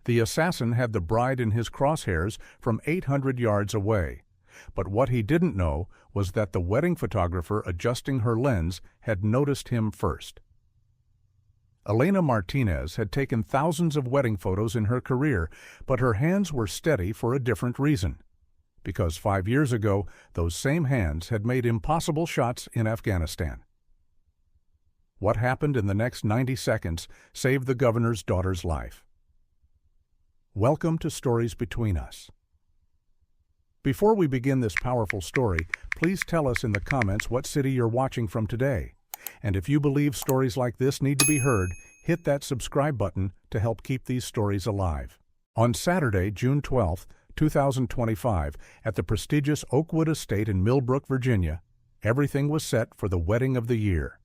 The assassin had the bride in his crosshairs from 800 yards away. But what he didn't know was that the wedding photographer adjusting her lens had noticed him first. Elena Martinez had taken thousands of wedding photos in her career, but her hands were steady for a different reason. Because 5 years ago, those same hands had made impossible shots in Afghanistan. What happened in the next 90 seconds saved the governor's daughter's life. Welcome to Stories Between Us. Before we begin this powerful story, please tell us in the comments what city you're watching from today. And if you believe stories like this need to be heard, hit that subscribe button to help keep these stories alive. On Saturday, June 12, 2025, at the prestigious Oakwood Estate in Millbrook, Virginia, everything was set for the wedding of the year.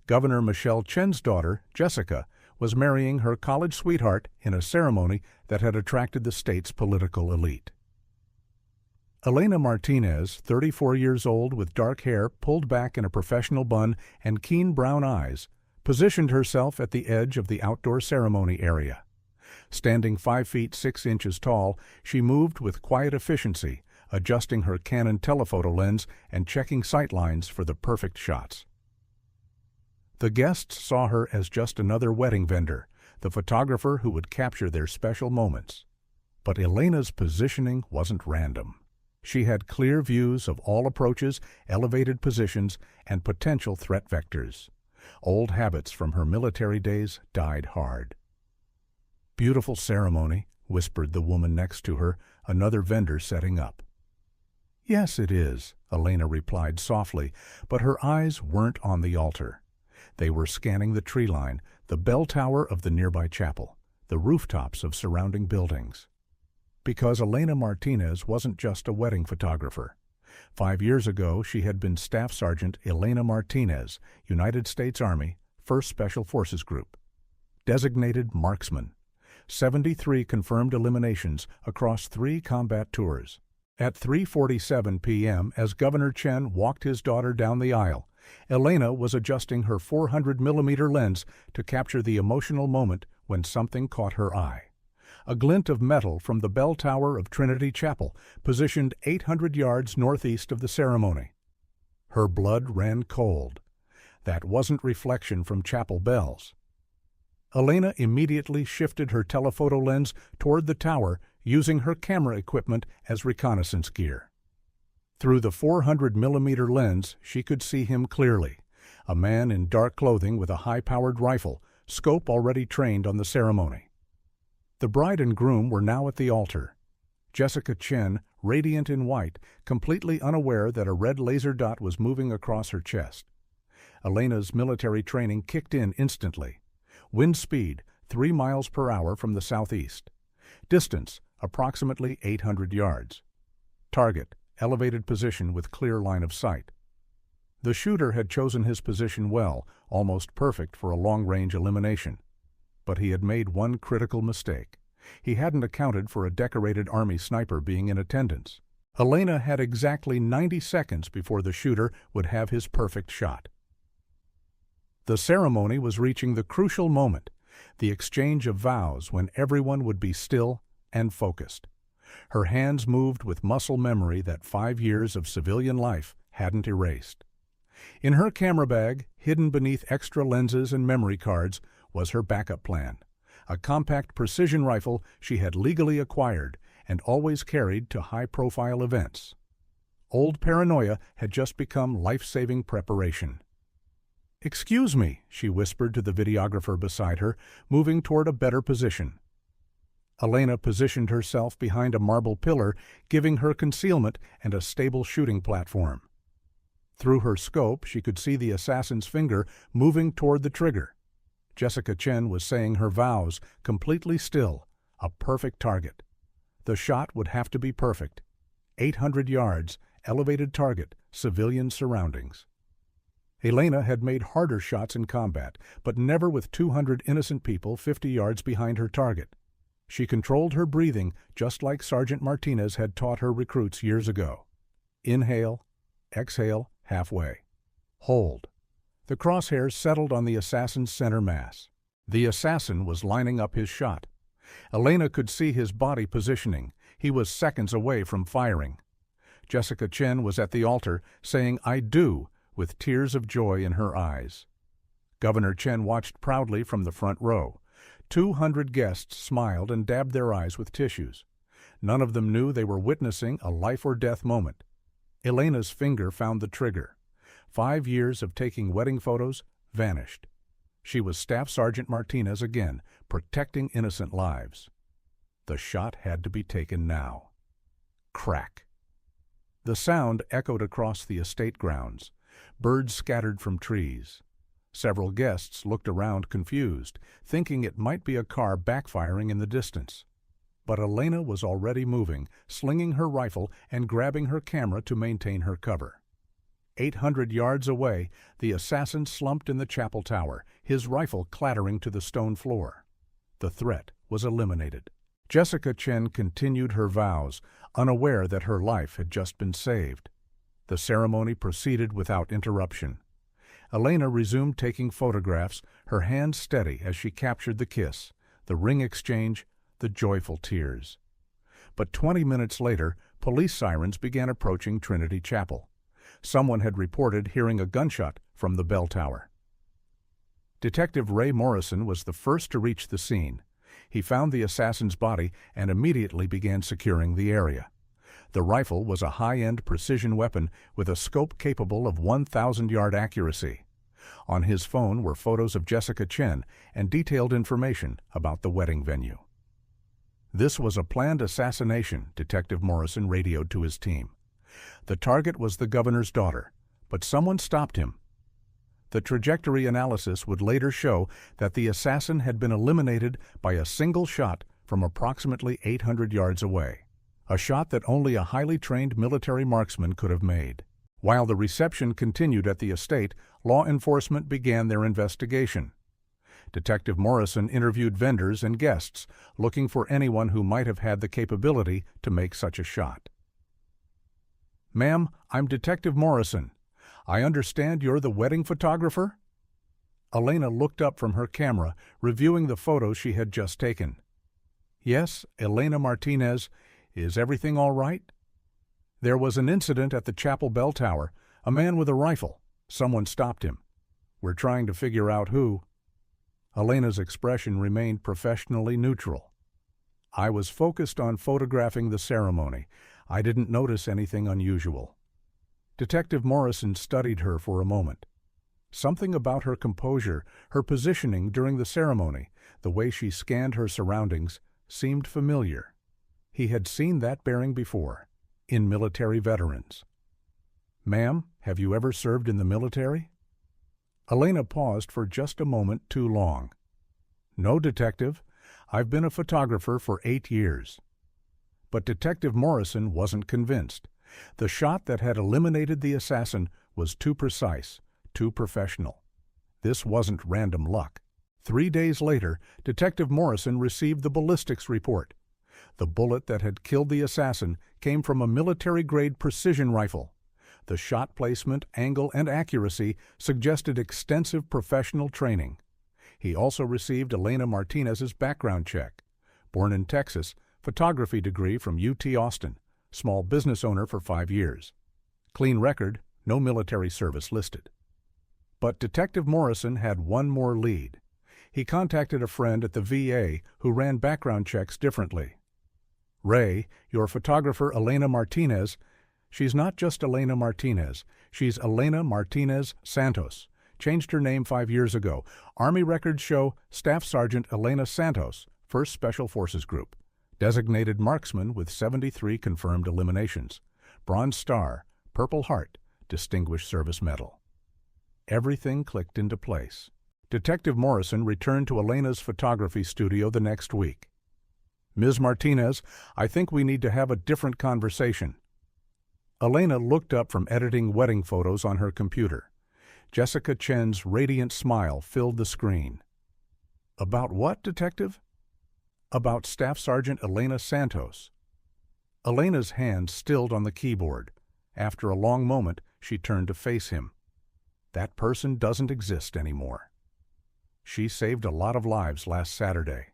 Governor Michelle Chen's daughter, Jessica, was marrying her college sweetheart in a ceremony that had attracted the state's political elite. Elena Martinez, 34 years old with dark hair pulled back in a professional bun and keen brown eyes, positioned herself at the edge of the outdoor ceremony area. Standing 5 feet 6 inches tall, she moved with quiet efficiency, adjusting her Canon telephoto lens and checking sight lines for the perfect shots. The guests saw her as just another wedding vendor, the photographer who would capture their special moments. But Elena's positioning wasn't random. She had clear views of all approaches, elevated positions, and potential threat vectors. Old habits from her military days died hard. "Beautiful ceremony," whispered the woman next to her, another vendor setting up. "Yes, it is," Elena replied softly, but her eyes weren't on the altar. They were scanning the tree line, the bell tower of the nearby chapel, the rooftops of surrounding buildings. Because Elena Martinez wasn't just a wedding photographer. 5 years ago, she had been Staff Sergeant Elena Martinez, United States Army, 1st Special Forces Group. Designated marksman. 73 confirmed eliminations across 3 combat tours. At 3:47 p.m., as Governor Chen walked his daughter down the aisle, Elena was adjusting her 400mm lens to capture the emotional moment when something caught her eye. A glint of metal from the bell tower of Trinity Chapel, positioned 800 yards northeast of the ceremony. Her blood ran cold. That wasn't reflection from chapel bells. Elena immediately shifted her telephoto lens toward the tower, using her camera equipment as reconnaissance gear. Through the 400mm lens, she could see him clearly, a man in dark clothing with a high-powered rifle, scope already trained on the ceremony. The bride and groom were now at the altar. Jessica Chen, radiant in white, completely unaware that a red laser dot was moving across her chest. Elena's military training kicked in instantly. Wind speed, 3 miles per hour from the southeast. Distance, approximately 800 yards. Target, elevated position with clear line of sight. The shooter had chosen his position well, almost perfect for a long-range elimination. But he had made one critical mistake. He hadn't accounted for a decorated Army sniper being in attendance. Elena had exactly 90 seconds before the shooter would have his perfect shot. The ceremony was reaching the crucial moment, the exchange of vows when everyone would be still and focused. Her hands moved with muscle memory that 5 years of civilian life hadn't erased. In her camera bag, hidden beneath extra lenses and memory cards, was her backup plan, a compact precision rifle she had legally acquired and always carried to high-profile events. Old paranoia had just become life-saving preparation. "Excuse me," she whispered to the videographer beside her, moving toward a better position. Elena positioned herself behind a marble pillar, giving her concealment and a stable shooting platform. Through her scope, she could see the assassin's finger moving toward the trigger. Jessica Chen was saying her vows, completely still, a perfect target. The shot would have to be perfect. 800 yards, elevated target, civilian surroundings. Elena had made harder shots in combat, but never with 200 innocent people 50 yards behind her target. She controlled her breathing just like Sergeant Martinez had taught her recruits years ago. Inhale, exhale, halfway. Hold. The crosshairs settled on the assassin's center mass. The assassin was lining up his shot. Elena could see his body positioning. He was seconds away from firing. Jessica Chen was at the altar, saying, "I do," with tears of joy in her eyes. Governor Chen watched proudly from the front row. 200 guests smiled and dabbed their eyes with tissues. None of them knew they were witnessing a life-or-death moment. Elena's finger found the trigger. 5 years of taking wedding photos vanished. She was Staff Sergeant Martinez again, protecting innocent lives. The shot had to be taken now. Crack. The sound echoed across the estate grounds. Birds scattered from trees. Several guests looked around confused, thinking it might be a car backfiring in the distance. But Elena was already moving, slinging her rifle and grabbing her camera to maintain her cover. 800 yards away, the assassin slumped in the chapel tower, his rifle clattering to the stone floor. The threat was eliminated. Jessica Chen continued her vows, unaware that her life had just been saved. The ceremony proceeded without interruption. Elena resumed taking photographs, her hands steady as she captured the kiss, the ring exchange, the joyful tears. But 20 minutes later, police sirens began approaching Trinity Chapel. Someone had reported hearing a gunshot from the bell tower. Detective Ray Morrison was the first to reach the scene. He found the assassin's body and immediately began securing the area. The rifle was a high-end precision weapon with a scope capable of 1,000-yard accuracy. On his phone were photos of Jessica Chen and detailed information about the wedding venue. This was a planned assassination, Detective Morrison radioed to his team. The target was the governor's daughter, but someone stopped him. The trajectory analysis would later show that the assassin had been eliminated by a single shot from approximately 800 yards away, a shot that only a highly trained military marksman could have made. While the reception continued at the estate, law enforcement began their investigation. Detective Morrison interviewed vendors and guests, looking for anyone who might have had the capability to make such a shot. "Ma'am, I'm Detective Morrison. I understand you're the wedding photographer?" Elena looked up from her camera, reviewing the photos she had just taken. "Yes, Elena Martinez. Is everything all right?" "There was an incident at the chapel bell tower. A man with a rifle. Someone stopped him. We're trying to figure out who." Elena's expression remained professionally neutral. "I was focused on photographing the ceremony. I didn't notice anything unusual." Detective Morrison studied her for a moment. Something about her composure, her positioning during the ceremony, the way she scanned her surroundings, seemed familiar. He had seen that bearing before, in military veterans. "Ma'am, have you ever served in the military?" Elena paused for just a moment too long. "No, Detective. I've been a photographer for 8 years. But Detective Morrison wasn't convinced. The shot that had eliminated the assassin was too precise, too professional. This wasn't random luck. 3 days later, Detective Morrison received the ballistics report. The bullet that had killed the assassin came from a military-grade precision rifle. The shot placement, angle, and accuracy suggested extensive professional training. He also received Elena Martinez's background check. Born in Texas, photography degree from UT Austin, small business owner for 5 years. Clean record, no military service listed. But Detective Morrison had one more lead. He contacted a friend at the VA who ran background checks differently. "Ray, your photographer Elena Martinez, she's not just Elena Martinez, she's Elena Martinez Santos. Changed her name 5 years ago. Army records show Staff Sergeant Elena Santos, 1st Special Forces Group. Designated marksman with 73 confirmed eliminations. Bronze Star, Purple Heart, Distinguished Service Medal." Everything clicked into place. Detective Morrison returned to Elena's photography studio the next week. "Ms. Martinez, I think we need to have a different conversation." Elena looked up from editing wedding photos on her computer. Jessica Chen's radiant smile filled the screen. "About what, Detective?" "About Staff Sergeant Elena Santos." Elena's hand stilled on the keyboard. After a long moment, she turned to face him. "That person doesn't exist anymore. She saved a lot of lives last Saturday."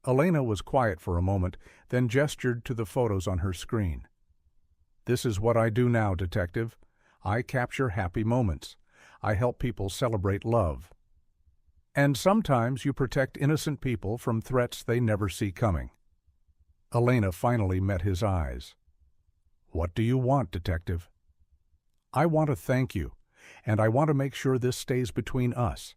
Elena was quiet for a moment, then gestured to the photos on her screen. "This is what I do now, Detective. I capture happy moments. I help people celebrate love. And sometimes you protect innocent people from threats they never see coming." Elena finally met his eyes. "What do you want, Detective?" "I want to thank you, and I want to make sure this stays between us.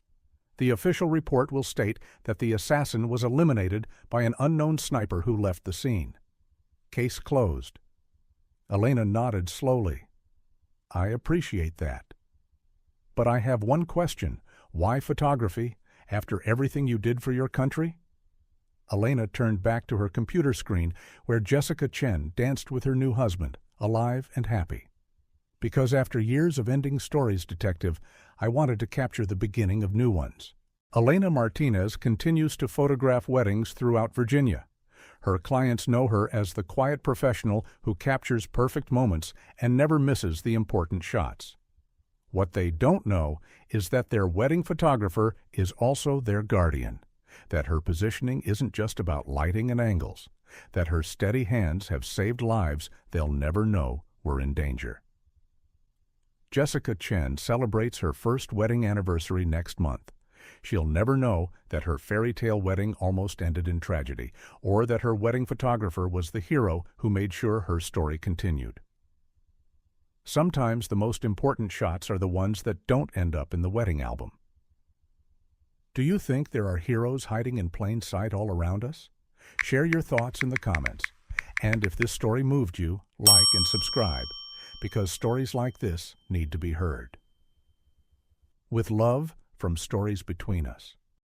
The official report will state that the assassin was eliminated by an unknown sniper who left the scene. Case closed." Elena nodded slowly. "I appreciate that. But I have one question. Why photography, after everything you did for your country?" Elena turned back to her computer screen, where Jessica Chen danced with her new husband, alive and happy. "Because after years of ending stories, Detective, I wanted to capture the beginning of new ones." Elena Martinez continues to photograph weddings throughout Virginia. Her clients know her as the quiet professional who captures perfect moments and never misses the important shots. What they don't know is that their wedding photographer is also their guardian, that her positioning isn't just about lighting and angles, that her steady hands have saved lives they'll never know were in danger. Jessica Chen celebrates her first wedding anniversary next month. She'll never know that her fairy tale wedding almost ended in tragedy, or that her wedding photographer was the hero who made sure her story continued. Sometimes the most important shots are the ones that don't end up in the wedding album. Do you think there are heroes hiding in plain sight all around us? Share your thoughts in the comments. And if this story moved you, like and subscribe, because stories like this need to be heard. With love from Stories Between Us.